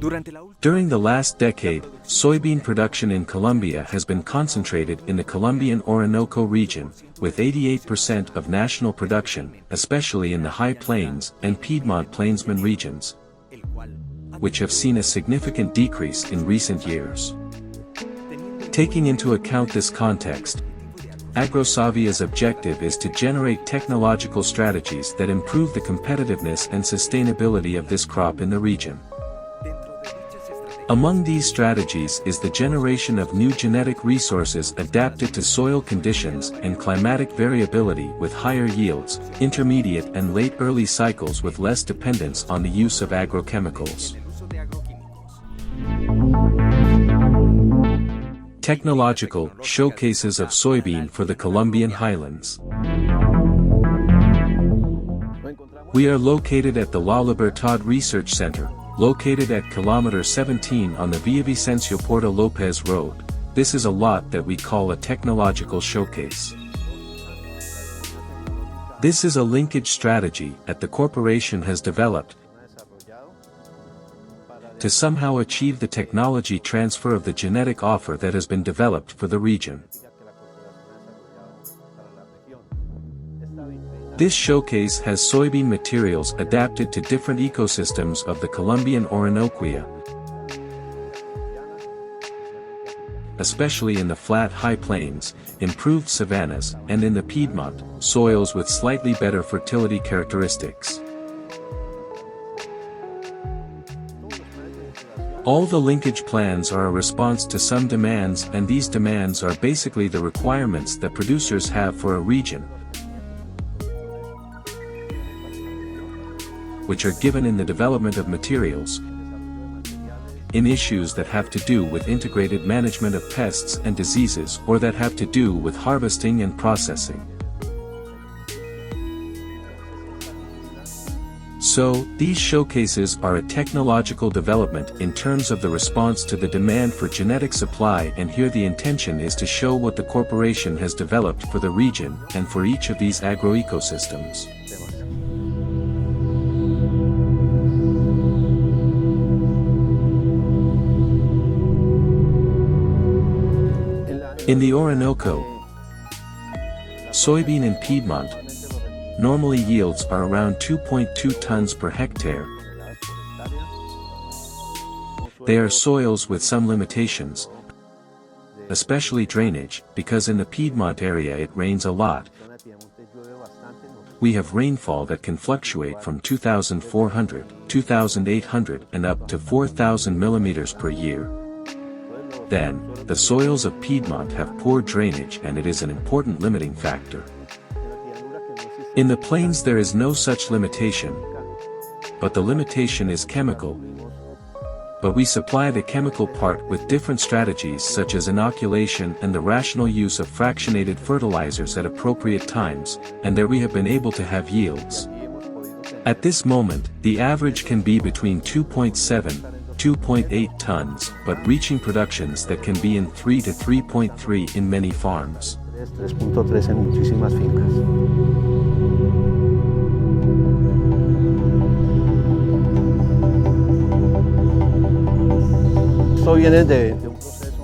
During the last decade, soybean production in Colombia has been concentrated in the Colombian Orinoco region, with 88% of national production, especially in the high plains and Piedmont plainsman regions, which have seen a significant decrease in recent years. Taking into account this context, AgroSavia's objective is to generate technological strategies that improve the competitiveness and sustainability of this crop in the region. Among these strategies is the generation of new genetic resources adapted to soil conditions and climatic variability with higher yields, intermediate and late early cycles with less dependence on the use of agrochemicals. Technological showcases of soybean for the Colombian highlands. We are located at the La Libertad Research Center, located at kilometer 17 on the Villavicencio Porta Lopez Road. This is a lot that we call a technological showcase. This is a linkage strategy that the corporation has developed to somehow achieve the technology transfer of the genetic offer that has been developed for the region. This showcase has soybean materials adapted to different ecosystems of the Colombian Orinoquía, especially in the flat high plains, improved savannas, and in the Piedmont, soils with slightly better fertility characteristics. All the linkage plans are a response to some demands, and these demands are basically the requirements that producers have for a region, which are given in the development of materials, in issues that have to do with integrated management of pests and diseases or that have to do with harvesting and processing. So, these showcases are a technological development in terms of the response to the demand for genetic supply, and here the intention is to show what the corporation has developed for the region and for each of these agroecosystems. In the Orinoco, soybean in Piedmont normally yields are around 2.2 tons per hectare. They are soils with some limitations, especially drainage, because in the Piedmont area it rains a lot. We have rainfall that can fluctuate from 2,400, 2,800 and up to 4,000 millimeters per year. Then, the soils of Piedmont have poor drainage, and it is an important limiting factor. In the plains there is no such limitation, but the limitation is chemical. But we supply the chemical part with different strategies such as inoculation and the rational use of fractionated fertilizers at appropriate times, and there we have been able to have yields. At this moment, the average can be between 2.7–2.8 tons, but reaching productions that can be in 3 to 3.3 in many farms. 3.3 en muchísimas fincas.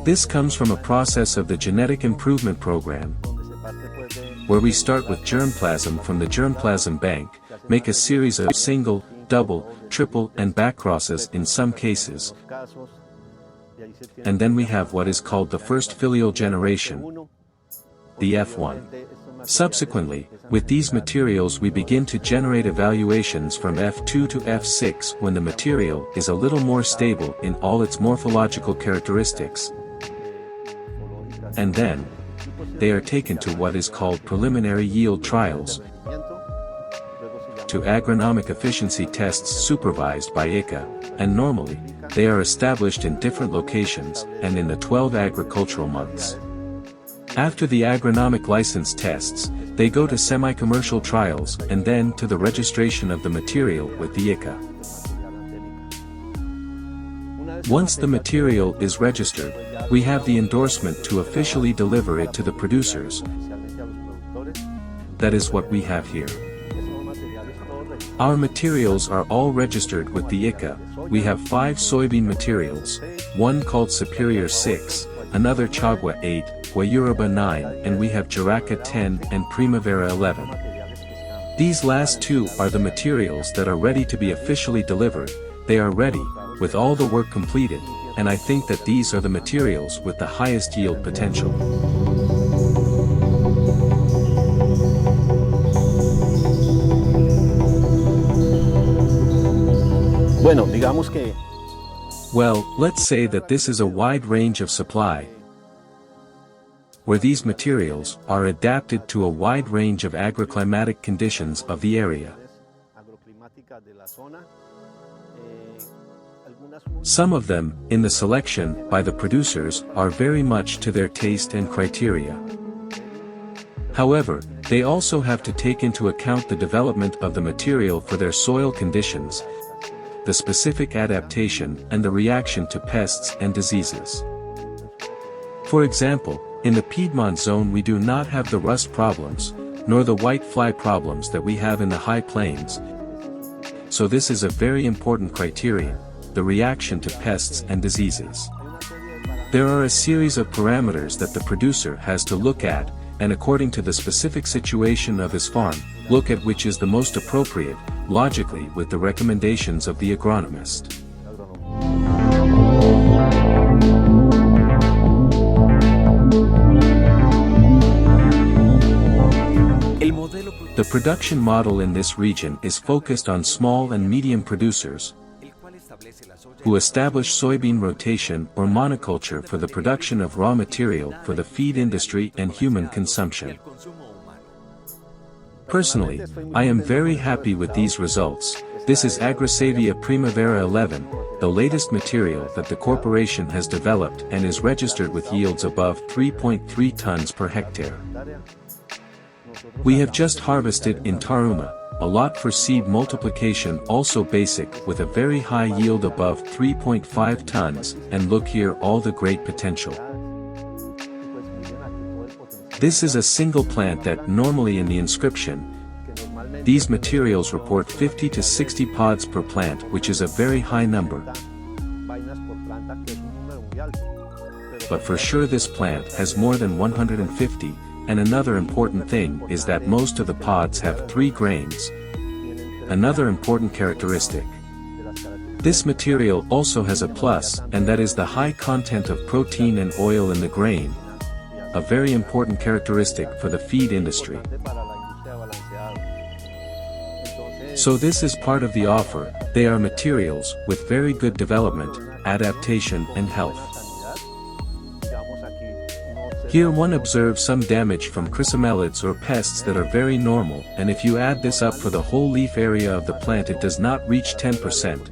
This comes from a process of the Genetic Improvement Program, where we start with germplasm from the germplasm bank, make a series of single, double, triple, and backcrosses in some cases, and then we have what is called the first filial generation, the F1. Subsequently, with these materials we begin to generate evaluations from F2 to F6 when the material is a little more stable in all its morphological characteristics. And then, they are taken to what is called preliminary yield trials, to agronomic efficiency tests supervised by ICA, and normally, they are established in different locations, and in the 12 agricultural months. After the agronomic license tests, they go to semi-commercial trials and then to the registration of the material with the ICA. Once the material is registered, we have the endorsement to officially deliver it to the producers. That is what we have here. Our materials are all registered with the ICA. We have 5 soybean materials, one called Superior 6, another Chagua 8, Guayuroba 9, and we have Jaraca 10 and Primavera 11. These last 2 are the materials that are ready to be officially delivered. They are ready, with all the work completed, and I think that these are the materials with the highest yield potential. Well, let's say that this is a wide range of supply, where these materials are adapted to a wide range of agroclimatic conditions of the area. Some of them, in the selection by the producers, are very much to their taste and criteria. However, they also have to take into account the development of the material for their soil conditions, the specific adaptation and the reaction to pests and diseases. For example, in the Piedmont zone we do not have the rust problems, nor the white fly problems that we have in the high plains. So this is a very important criterion, the reaction to pests and diseases. There are a series of parameters that the producer has to look at, and according to the specific situation of his farm, look at which is the most appropriate, logically with the recommendations of the agronomist. The production model in this region is focused on small and medium producers, who establish soybean rotation or monoculture for the production of raw material for the feed industry and human consumption. Personally, I am very happy with these results. This is Agrosavia Primavera 11, the latest material that the corporation has developed and is registered with yields above 3.3 tons per hectare. We have just harvested in Taruma, a lot for seed multiplication, also basic, with a very high yield above 3.5 tons, and look here all the great potential. This is a single plant that normally in the inscription, these materials report 50 to 60 pods per plant, which is a very high number. But for sure this plant has more than 150, and another important thing is that most of the pods have 3 grains. Another important characteristic. This material also has a plus, and that is the high content of protein and oil in the grain, a very important characteristic for the feed industry. So this is part of the offer. They are materials with very good development, adaptation and health. Here one observes some damage from chrysomelids or pests that are very normal, and if you add this up for the whole leaf area of the plant it does not reach 10%.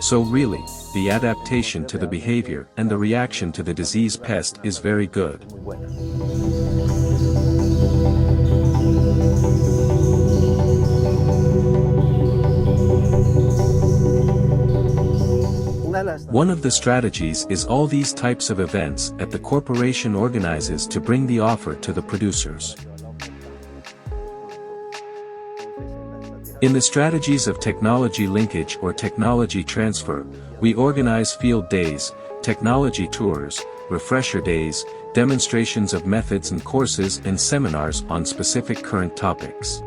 So really, the adaptation to the behavior and the reaction to the disease pest is very good. One of the strategies is all these types of events that the corporation organizes to bring the offer to the producers. In the strategies of technology linkage or technology transfer, we organize field days, technology tours, refresher days, demonstrations of methods and courses and seminars on specific current topics.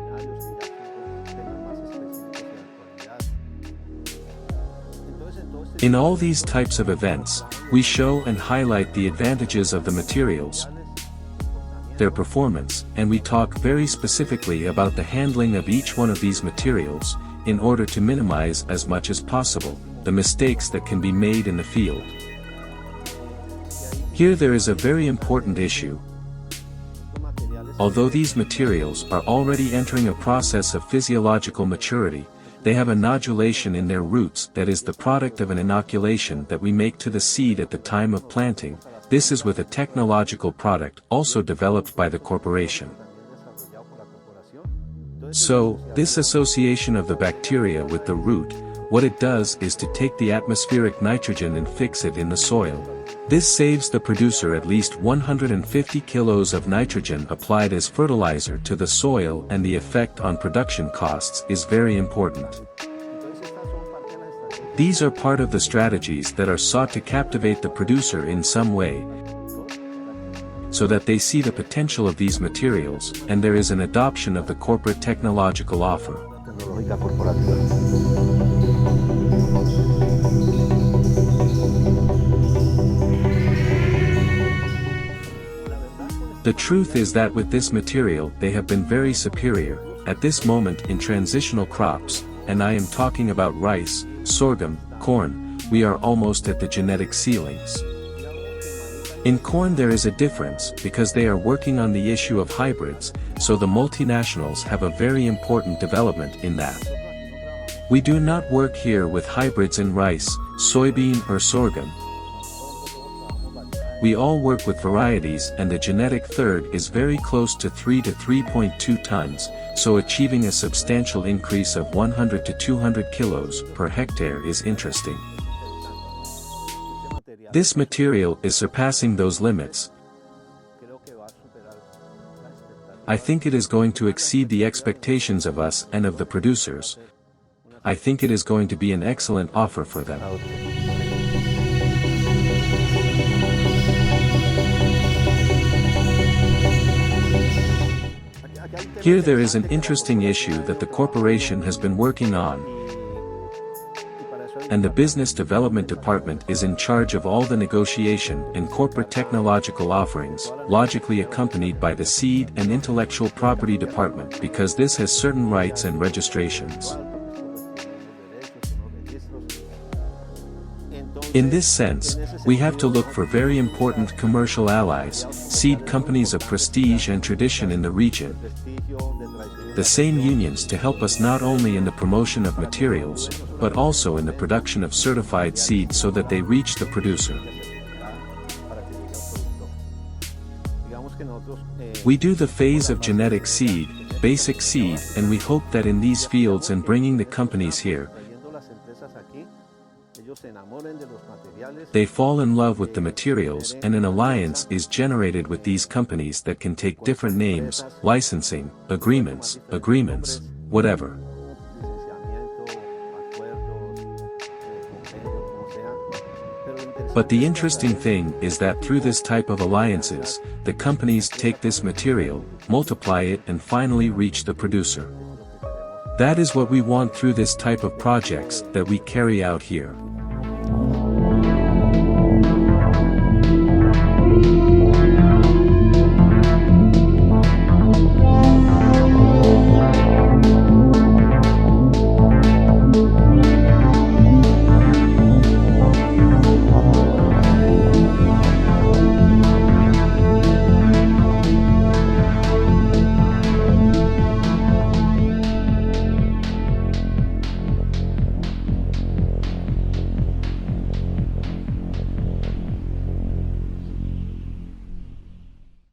In all these types of events, we show and highlight the advantages of the materials, their performance, and we talk very specifically about the handling of each one of these materials, in order to minimize as much as possible the mistakes that can be made in the field. Here there is a very important issue. Although these materials are already entering a process of physiological maturity, they have a nodulation in their roots that is the product of an inoculation that we make to the seed at the time of planting. This is with a technological product also developed by the corporation. So, this association of the bacteria with the root, what it does is to take the atmospheric nitrogen and fix it in the soil. This saves the producer at least 150 kilos of nitrogen applied as fertilizer to the soil, and the effect on production costs is very important. These are part of the strategies that are sought to captivate the producer in some way, so that they see the potential of these materials, and there is an adoption of the corporate technological offer. Tecnológica corporativa. The truth is that with this material they have been very superior, at this moment in transitional crops, and I am talking about rice, sorghum, corn, we are almost at the genetic ceilings. In corn there is a difference because they are working on the issue of hybrids, so the multinationals have a very important development in that. We do not work here with hybrids in rice, soybean or sorghum. We all work with varieties, and the genetic third is very close to 3 to 3.2 tons, so achieving a substantial increase of 100 to 200 kilos per hectare is interesting. This material is surpassing those limits. I think it is going to exceed the expectations of us and of the producers. I think it is going to be an excellent offer for them. Here there is an interesting issue that the corporation has been working on, and the Business Development Department is in charge of all the negotiation and corporate technological offerings, logically accompanied by the Seed and Intellectual Property Department, because this has certain rights and registrations. In this sense, we have to look for very important commercial allies, seed companies of prestige and tradition in the region, the same unions to help us not only in the promotion of materials, but also in the production of certified seed so that they reach the producer. We do the phase of genetic seed, basic seed, and we hope that in these fields and bringing the companies here, they fall in love with the materials, and an alliance is generated with these companies that can take different names, licensing, agreements, whatever. But the interesting thing is that through this type of alliances, the companies take this material, multiply it, and finally reach the producer. That is what we want through this type of projects that we carry out here.